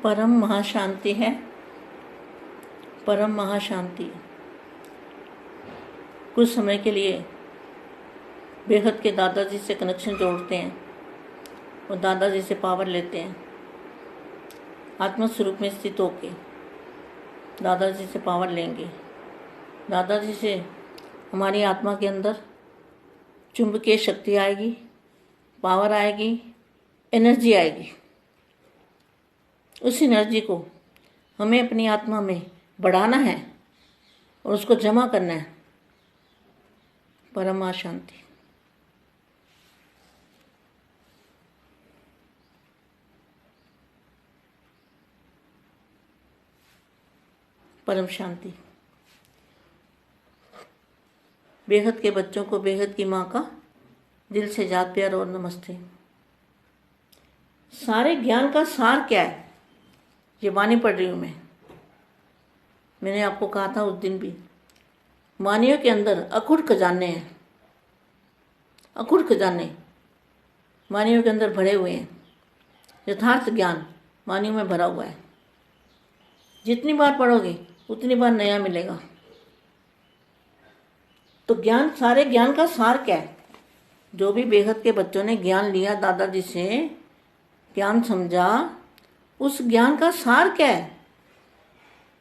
परम महाशांति है। परम महाशांति कुछ समय के लिए बेहद के दादाजी से कनेक्शन जोड़ते हैं और दादाजी से पावर लेते हैं। आत्मा स्वरूप में स्थित होके दादाजी से पावर लेंगे। दादाजी से हमारी आत्मा के अंदर चुंबकीय शक्ति आएगी, पावर आएगी, एनर्जी आएगी। उस एनर्जी को हमें अपनी आत्मा में बढ़ाना है और उसको जमा करना है। परम शांति। परम शांति। बेहद के बच्चों को बेहद की माँ का दिल से याद प्यार और नमस्ते। सारे ज्ञान का सार क्या है, ये वाणी पढ़ रही हूँ मैंने आपको कहा था उस दिन भी, वाणियों के अंदर अखुट खजाने हैं। अखुट खजाने वाणियों के अंदर भरे हुए हैं। यथार्थ ज्ञान वाणियों में भरा हुआ है। जितनी बार पढ़ोगे उतनी बार नया मिलेगा। तो ज्ञान, सारे ज्ञान का सार क्या है? जो भी बेहद के बच्चों ने ज्ञान लिया, दादाजी से ज्ञान समझा, उस ज्ञान का सार क्या है?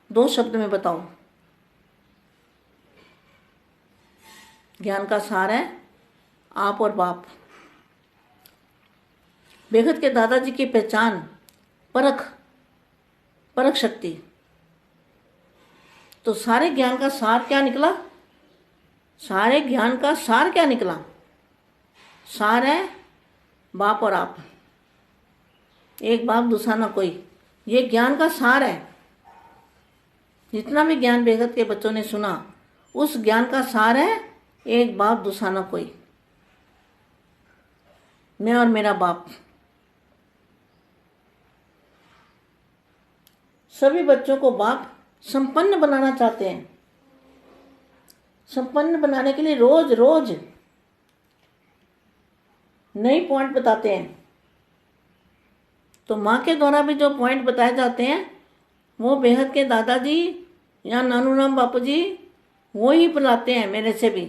2 शब्द में बताओ। ज्ञान का सार है आप और बाप। बेहद के दादाजी की पहचान परख शक्ति। तो सारे ज्ञान का सार क्या निकला? सारे ज्ञान का सार क्या निकला? सार है बाप और आप। एक बाप दूसरा ना कोई। ये ज्ञान का सार है। जितना भी ज्ञान बेहद के बच्चों ने सुना, उस ज्ञान का सार है एक बाप दूसरा ना कोई। मैं और मेरा बाप। सभी बच्चों को बाप संपन्न बनाना चाहते हैं। संपन्न बनाने के लिए रोज रोज नई पॉइंट बताते हैं। तो माँ के द्वारा भी जो पॉइंट बताए जाते हैं, वो बेहद के दादाजी या नानू राम बापू जी वो ही बुलाते हैं मेरे से भी।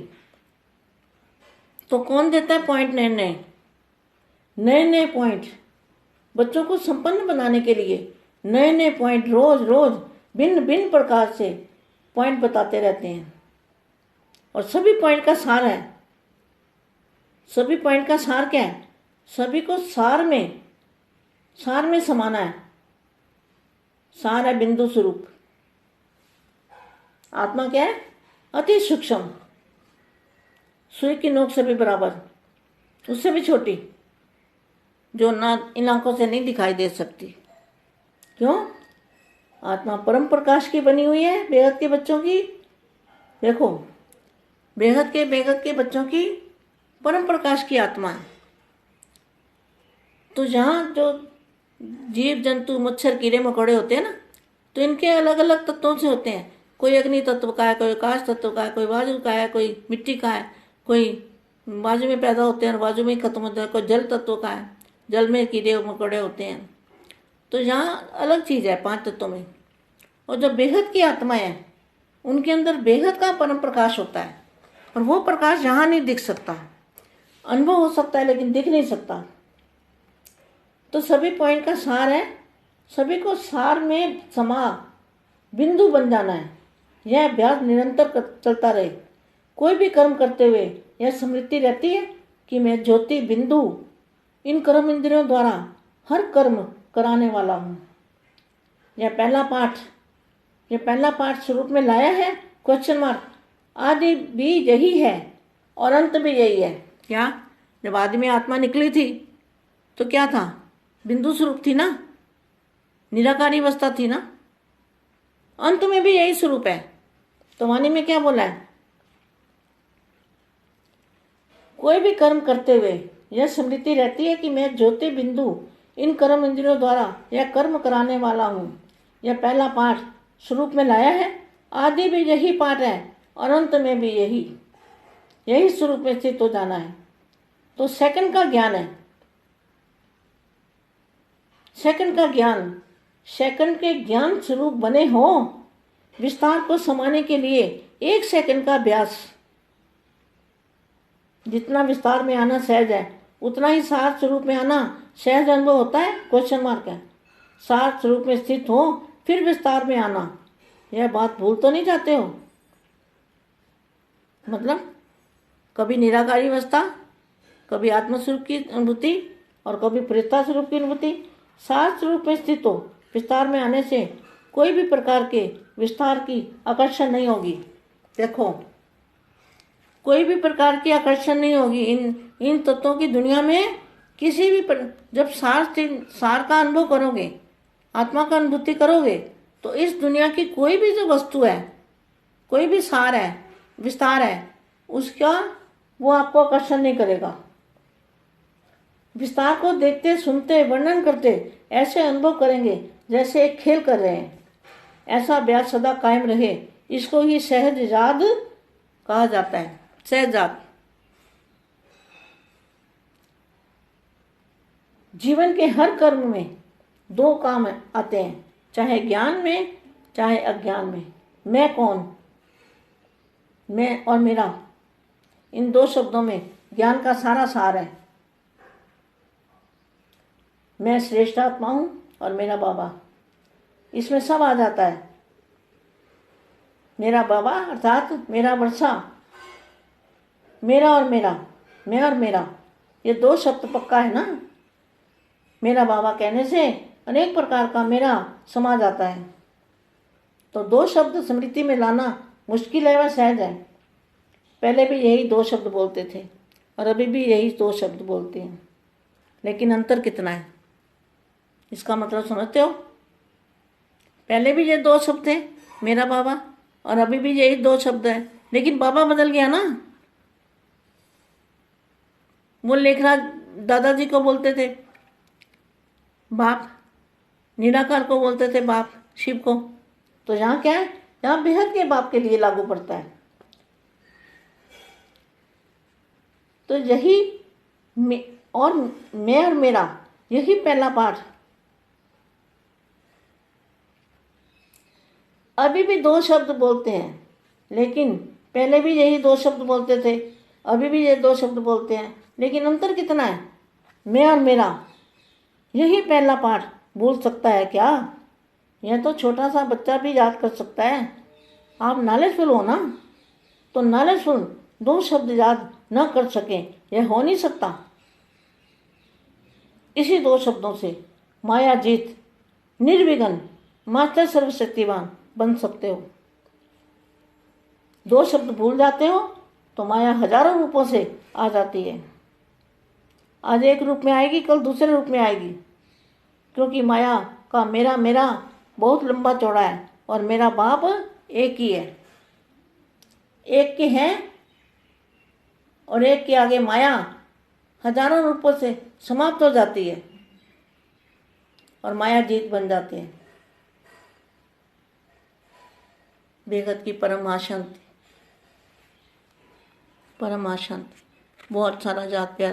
तो कौन देता है पॉइंट? नए पॉइंट बच्चों को संपन्न बनाने के लिए। नए पॉइंट रोज रोज भिन्न प्रकार से पॉइंट बताते रहते हैं। और सभी पॉइंट का सार है। सभी पॉइंट का सार क्या है? सभी को सार में समाना है। सार है बिंदु स्वरूप। आत्मा क्या है? अति सूक्ष्म, सुई की नोक से भी बराबर, उससे भी छोटी, जो ना इन आंखों से नहीं दिखाई दे सकती। क्यों? आत्मा परम प्रकाश की बनी हुई है बेहद के बच्चों की। देखो, बेहद के बच्चों की परम प्रकाश की आत्मा है। तो यहाँ जो जीव जंतु मच्छर कीड़े मकोड़े होते हैं ना, तो इनके अलग अलग तत्वों से होते हैं। कोई अग्नि तत्व का है, कोई आकाश तत्व का है, कोई वायु का है, कोई मिट्टी का है, कोई वायु में पैदा होते हैं और वायु में ही खत्म होता है, कोई जल तत्व का है, जल में कीड़े मकोड़े होते हैं। तो यहाँ अलग चीज़ है 5 तत्वों में। और जो बेहद की आत्मा है, उनके अंदर बेहद का परम प्रकाश होता है। और वो प्रकाश यहाँ नहीं दिख सकता। अनुभव हो सकता है लेकिन दिख नहीं सकता। तो सभी पॉइंट का सार है, सभी को सार में समा बिंदु बन जाना है। यह अभ्यास निरंतर चलता रहे। कोई भी कर्म करते हुए यह स्मृति रहती है कि मैं ज्योति बिंदु इन कर्म इंद्रियों द्वारा हर कर्म कराने वाला हूँ। यह पहला पाठ स्वरूप में लाया है क्वेश्चन मार्क। आदि भी यही है और अंत भी यही है। क्या? जब आदि में आत्मा निकली थी तो क्या था? बिंदु स्वरूप थी ना, निराकारी अवस्था थी ना। अंत में भी यही स्वरूप है। तो वाणी में क्या बोला है? कोई भी कर्म करते हुए यह स्मृति रहती है कि मैं ज्योति बिंदु इन कर्म इंद्रियों द्वारा यह कर्म कराने वाला हूँ। यह पहला पाठ स्वरूप में लाया है। आदि भी यही पाठ है और अंत में भी यही स्वरूप में स्थित हो जाना है। तो सेकंड का ज्ञान है। सेकंड का ज्ञान सेकंड के ज्ञान स्वरूप बने हो, विस्तार को समाने के लिए 1 सेकंड का अभ्यास। जितना विस्तार में आना सहज है, उतना ही सार स्वरूप में आना सहज अनुभव होता है? क्वेश्चन मार्क है। सार स्वरूप में स्थित हो फिर विस्तार में आना, यह बात भूल तो नहीं जाते हो? मतलब कभी निराकारी अवस्था, कभी आत्मस्वरूप की अनुभूति और कभी प्रेता स्वरूप की अनुभूति। सार स्वरूप में स्थित हो, विस्तार में आने से कोई भी प्रकार के विस्तार की आकर्षण नहीं होगी। देखो, कोई भी प्रकार की आकर्षण नहीं होगी इन तत्वों की दुनिया में। किसी भी जब सार का अनुभव करोगे, आत्मा का अनुभूति करोगे, तो इस दुनिया की कोई भी जो वस्तु है, कोई भी सार है, विस्तार है, उसका वो आपको आकर्षण नहीं करेगा। विस्तार को देखते, सुनते, वर्णन करते ऐसे अनुभव करेंगे जैसे एक खेल कर रहे हैं। ऐसा अभ्यास सदा कायम रहे, इसको ही सहज याद कहा जाता है। सहज याद। जीवन के हर कर्म में 2 काम आते हैं, चाहे ज्ञान में चाहे अज्ञान में। मैं कौन, मैं और मेरा, इन 2 शब्दों में ज्ञान का सारा सार है। मैं श्रेष्ठ आत्मा हूं और मेरा बाबा, इसमें सब आ जाता है। मेरा बाबा अर्थात मेरा वर्षा, मेरा और मेरा, मैं और मेरा, ये 2 शब्द पक्का है ना। मेरा बाबा कहने से अनेक प्रकार का मेरा समा जाता है। तो 2 शब्द स्मृति में लाना मुश्किल है व सहज है। पहले भी यही 2 शब्द बोलते थे और अभी भी यही 2 शब्द बोलते हैं, लेकिन अंतर कितना है इसका मतलब समझते हो? पहले भी ये 2 शब्द थे, मेरा बाबा, और अभी भी यही 2 शब्द है, लेकिन बाबा बदल गया ना। वो लेखराज दादाजी को बोलते थे बाप, निराकार को बोलते थे बाप, शिव को। तो यहाँ क्या है? यहाँ बेहद के बाप के लिए लागू पड़ता है। तो यही मैं और मेरा, यही पहला पाठ। अभी भी 2 शब्द बोलते हैं, लेकिन पहले भी यही 2 शब्द बोलते थे, अभी भी ये 2 शब्द बोलते हैं, लेकिन अंतर कितना है? मैं और मेरा, यही पहला पाठ भूल सकता है क्या? यह तो छोटा सा बच्चा भी याद कर सकता है। आप नॉलेजफुल हो ना, तो नॉलेजफुल 2 शब्द याद न कर सकें, यह हो नहीं सकता। इसी 2 शब्दों से माया जीत, निर्विघ्न, मास्टर सर्वशक्तिवान बन सकते हो। 2 शब्द भूल जाते हो तो माया हजारों रूपों से आ जाती है। आज एक रूप में आएगी, कल दूसरे रूप में आएगी, क्योंकि माया का मेरा मेरा बहुत लंबा चौड़ा है और मेरा बाप एक ही है। एक के हैं और एक के आगे माया हजारों रूपों से समाप्त हो जाती है और माया जीत बन जाती है। बेगत की परम शांति, परम शांति। बहुत सारा जात प्यार।